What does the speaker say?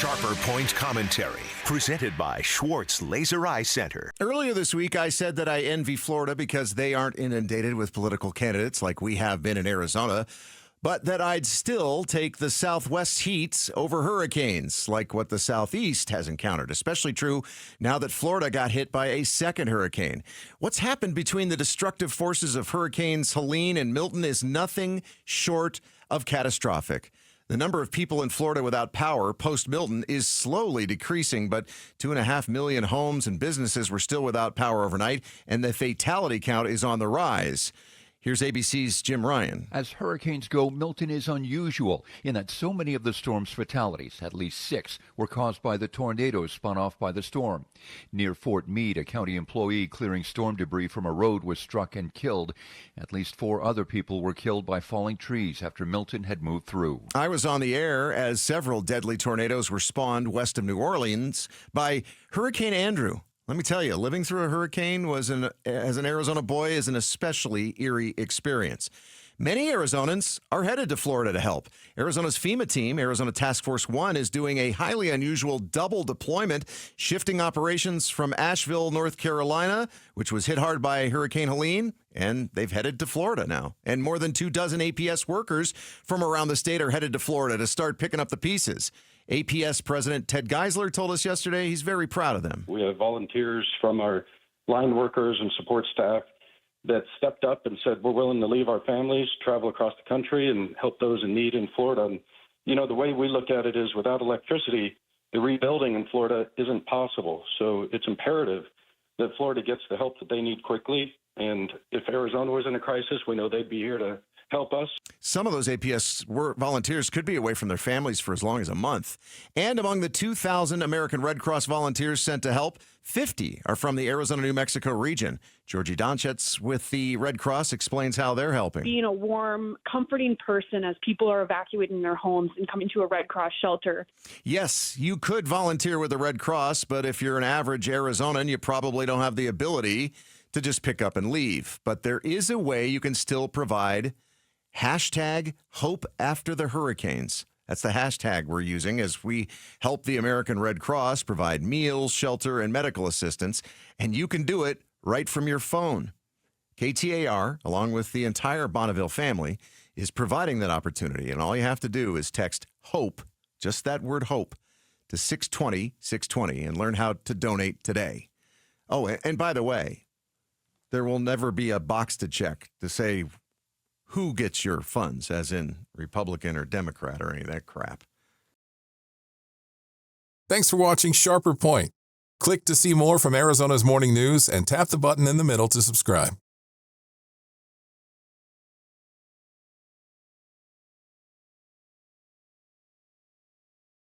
Sharper Point Commentary, presented by Schwartz Laser Eye Center. Earlier this week, I said that I envy Florida because they aren't inundated with political candidates like we have been in Arizona, but that I'd still take the Southwest heat over hurricanes like what the Southeast has encountered, especially true now that Florida got hit by a second hurricane. What's happened between the destructive forces of Hurricanes Helene and Milton is nothing short of catastrophic. The number of people in Florida without power post-Milton is slowly decreasing, but 2.5 million homes and businesses were still without power overnight, and the fatality count is on the rise. Here's ABC's Jim Ryan. As hurricanes go, Milton is unusual in that so many of the storm's fatalities, at least 6, were caused by the tornadoes spun off by the storm. Near Fort Meade, a county employee clearing storm debris from a road was struck and killed. At least 4 other people were killed by falling trees after Milton had moved through. I was on the air as several deadly tornadoes were spawned west of New Orleans by Hurricane Andrew. Let me tell you, living through a hurricane as an Arizona boy is an especially eerie experience. Many Arizonans are headed to Florida to help. Arizona's FEMA team, Arizona Task Force 1, is doing a highly unusual double deployment, shifting operations from Asheville, North Carolina, which was hit hard by Hurricane Helene, and they've headed to Florida now. And more than 24 APS workers from around the state are headed to Florida to start picking up the pieces. APS President Ted Geisler told us yesterday he's very proud of them. We have volunteers from our line workers and support staff that stepped up and said, we're willing to leave our families, travel across the country, and help those in need in Florida. And, you know, the way we look at it is without electricity, the rebuilding in Florida isn't possible. So it's imperative that Florida gets the help that they need quickly. And if Arizona was in a crisis, we know they'd be here to help us. Some of those APS volunteers could be away from their families for as long as a month. And among the 2,000 American Red Cross volunteers sent to help, 50 are from the Arizona-New Mexico region. Georgie Donchetz with the Red Cross explains how they're helping. Being a warm, comforting person as people are evacuating their homes and coming to a Red Cross shelter. Yes, you could volunteer with the Red Cross, but if you're an average Arizonan, you probably don't have the ability to just pick up and leave. But there is a way you can still provide #HopeAfterTheHurricanes. That's the hashtag we're using as we help the American Red Cross provide meals, shelter, and medical assistance. And you can do it right from your phone. KTAR, along with the entire Bonneville family, is providing that opportunity. And all you have to do is text HOPE, just that word HOPE, to 620-620 and learn how to donate today. Oh, and by the way, there will never be a box to check to say who gets your funds, as in Republican or Democrat or any of that crap. Thanks for watching Sharper Point. Click to see more from Arizona's morning news and tap the button in the middle to subscribe.